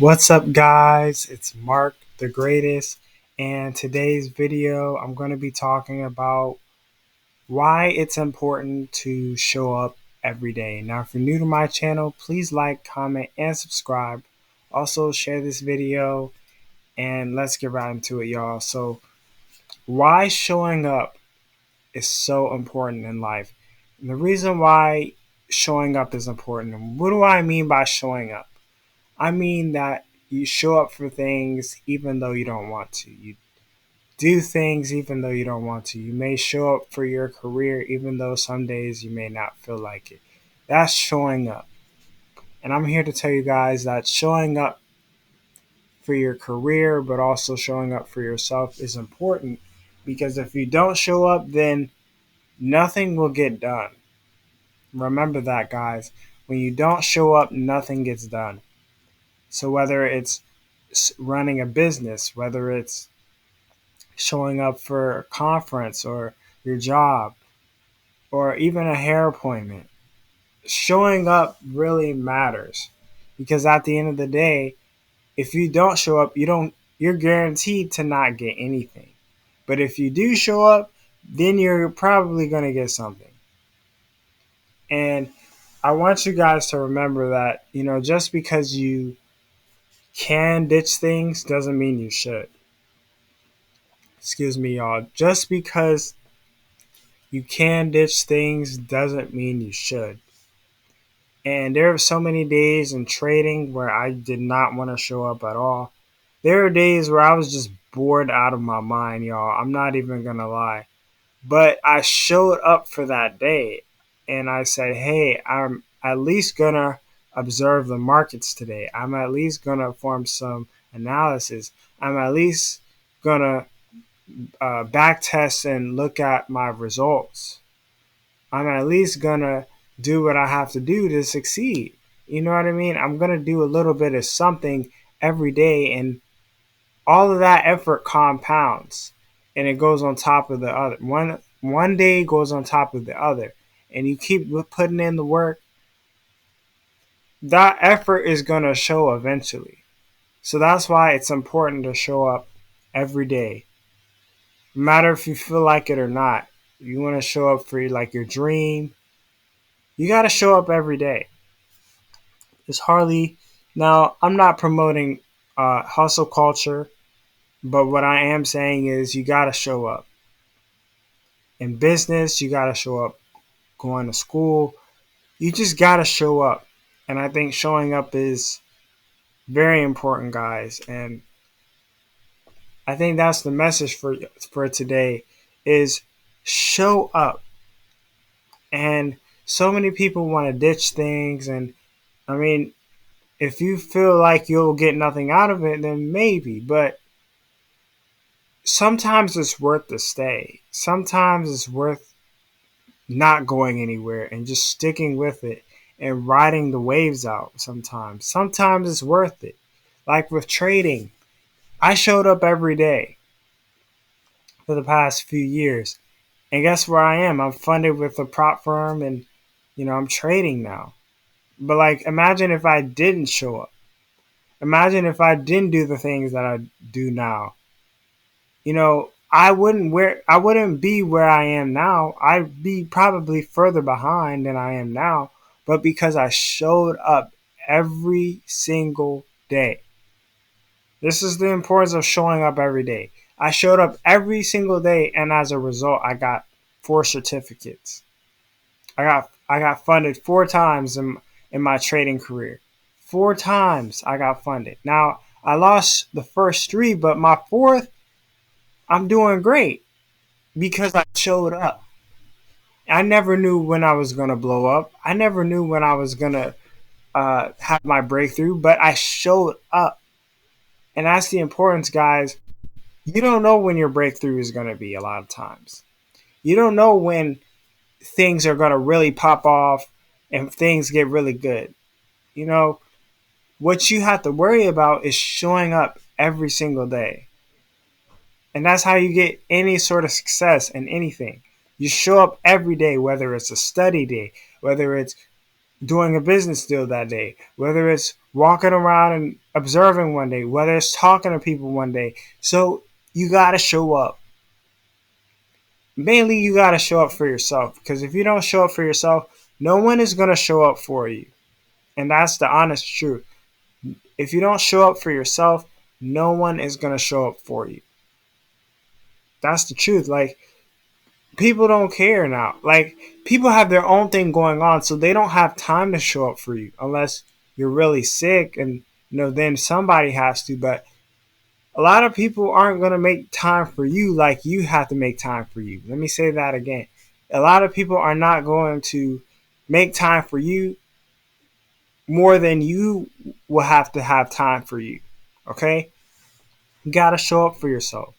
What's up, guys? It's Mark the Greatest, and today's video I'm going to be talking about why it's important to show up every day. Now, if you're new to my channel, please like, comment, and subscribe. Also, share this video, and let's get right into it, y'all. So, why showing up is so important in life? And the reason why showing up is important, and what do I mean by showing up? I mean that you show up for things even though you don't want to. You do things even though you don't want to. You may show up for your career even though some days you may not feel like it. That's showing up. And I'm here to tell you guys that showing up for your career, but also showing up for yourself is important because if you don't show up, then nothing will get done. Remember that, guys. When you don't show up, nothing gets done. So whether it's running a business, whether it's showing up for a conference or your job or even a hair appointment, showing up really matters because at the end of the day, if you don't show up, you're guaranteed to not get anything. But if you do show up, then you're probably going to get something. And I want you guys to remember that, just because you can ditch things doesn't mean you should. Excuse me, y'all. Just because you can ditch things doesn't mean you should. And there are so many days in trading where I did not want to show up at all. There are days where I was just bored out of my mind, y'all. I'm not even going to lie. But I showed up for that day and I said, hey, I'm at least going to observe the markets today. I'm at least going to form some analysis. I'm at least going to back test and look at my results. I'm at least gonna do what I have to do to succeed. You know what I mean? I'm gonna do a little bit of something every day, and all of that effort compounds, and it goes on top of the other. One day goes on top of the other, and you keep putting in the work. That effort is gonna show eventually. So that's why it's important to show up every day, no matter if you feel like it or not. You want to show up for your dream. You got to show up every day. It's hardly now. I'm not promoting hustle culture, but what I am saying is you got to show up in business. You got to show up going to school. You just got to show up, and I think showing up is very important, guys. And I think that's the message for today: is show up. And so many people want to ditch things, and I mean, if you feel like you'll get nothing out of it, then maybe. But sometimes it's worth the stay. Sometimes it's worth not going anywhere and just sticking with it and riding the waves out sometimes it's worth it. Like with trading, I showed up every day for the past few years, and guess where I am? I'm funded with a prop firm, and I'm trading now. But like, imagine if I didn't show up. Imagine if I didn't do the things that I do now. I wouldn't be where I am now. I'd be probably further behind than I am now, but because I showed up every single day. This is the importance of showing up every day. I showed up every single day, and as a result, I got 4 certificates. I got funded 4 times in my trading career. 4 times I got funded. Now I lost the first 3, but my fourth, I'm doing great because I showed up. I never knew when I was going to blow up. I never knew when I was going to have my breakthrough, but I showed up. And that's the importance, guys. You don't know when your breakthrough is going to be a lot of times. You don't know when things are going to really pop off and things get really good. You know, what you have to worry about is showing up every single day. And that's how you get any sort of success in anything. You show up every day, whether it's a study day, whether it's doing a business deal that day, whether it's walking around and observing one day, whether it's talking to people one day. So you got to show up. Mainly, you got to show up for yourself, because if you don't show up for yourself, no one is going to show up for you. And that's the honest truth. If you don't show up for yourself, no one is going to show up for you. That's the truth. Like, people don't care now. Like, people have their own thing going on, so they don't have time to show up for you unless you're really sick, and then somebody has to. But a lot of people aren't going to make time for you like you have to make time for you. Let me say that again. A lot of people are not going to make time for you more than you will have to have time for you. Okay? You got to show up for yourself.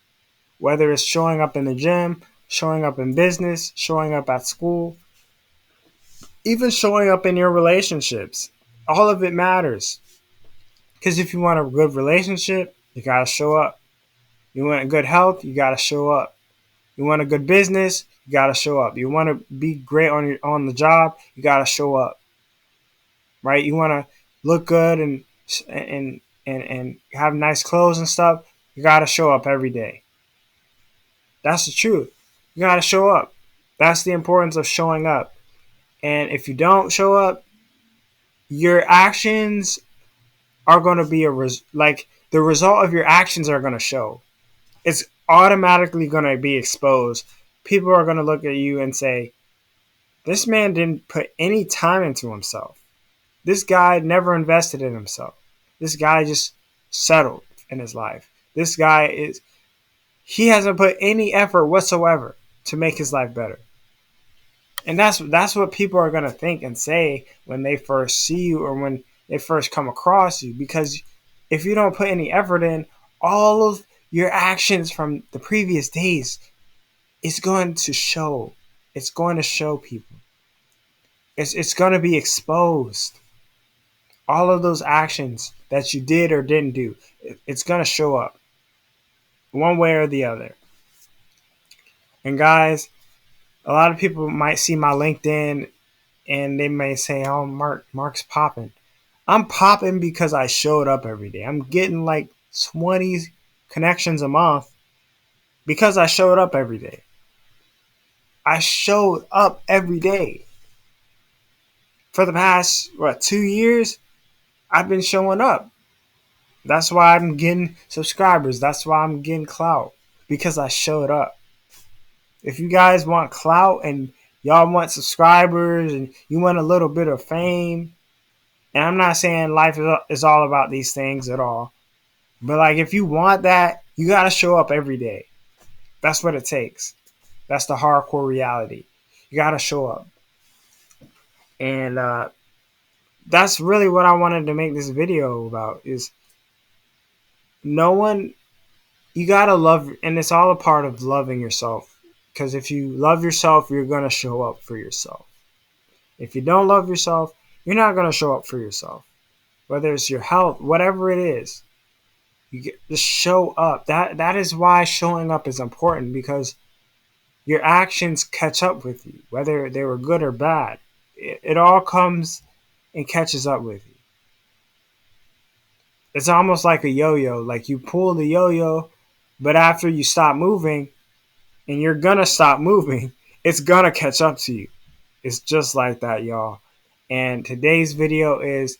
Whether it's showing up in the gym, showing up in business, showing up at school, even showing up in your relationships. All of it matters. Because if you want a good relationship, you got to show up. You want a good health, you got to show up. You want a good business, you got to show up. You want to be great on the job, you got to show up. Right? You want to look good and have nice clothes and stuff, you got to show up every day. That's the truth. You got to show up. That's the importance of showing up. And if you don't show up, your actions are going to be the result of your actions are going to show. It's automatically going to be exposed. People are going to look at you and say, this man didn't put any time into himself. This guy never invested in himself. This guy just settled in his life. This guy he hasn't put any effort whatsoever to make his life better. And that's what people are going to think and say when they first see you or when they first come across you. Because if you don't put any effort in, all of your actions from the previous days is going to show. It's going to show people. It's going to be exposed. All of those actions that you did or didn't do, it's going to show up one way or the other. And guys, a lot of people might see my LinkedIn and they may say, oh, Mark's popping. I'm popping because I showed up every day. I'm getting like 20 connections a month because I showed up every day. I showed up every day. For the past, 2 years, I've been showing up. That's why I'm getting subscribers. That's why I'm getting clout. Because I showed up. If you guys want clout and y'all want subscribers and you want a little bit of fame, and I'm not saying life is all about these things at all, but like if you want that, you got to show up every day. That's what it takes. That's the hardcore reality. You got to show up. And that's really what I wanted to make this video about is you got to love, and it's all a part of loving yourself. Because if you love yourself, you're going to show up for yourself. If you don't love yourself, you're not going to show up for yourself. Whether it's your health, whatever it is, just show up. That is why showing up is important, because your actions catch up with you, whether they were good or bad. It all comes and catches up with you. It's almost like a yo-yo. Like you pull the yo-yo, but after you stop moving, and you're going to stop moving, it's going to catch up to you. It's just like that, y'all. And today's video is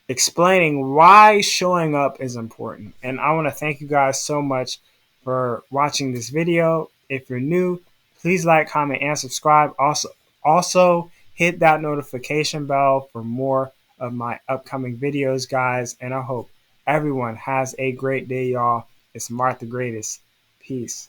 explaining why showing up is important. And I want to thank you guys so much for watching this video. If you're new, please like, comment, and subscribe. Also hit that notification bell for more of my upcoming videos, guys. And I hope everyone has a great day, y'all. It's Mark the Greatest. Peace.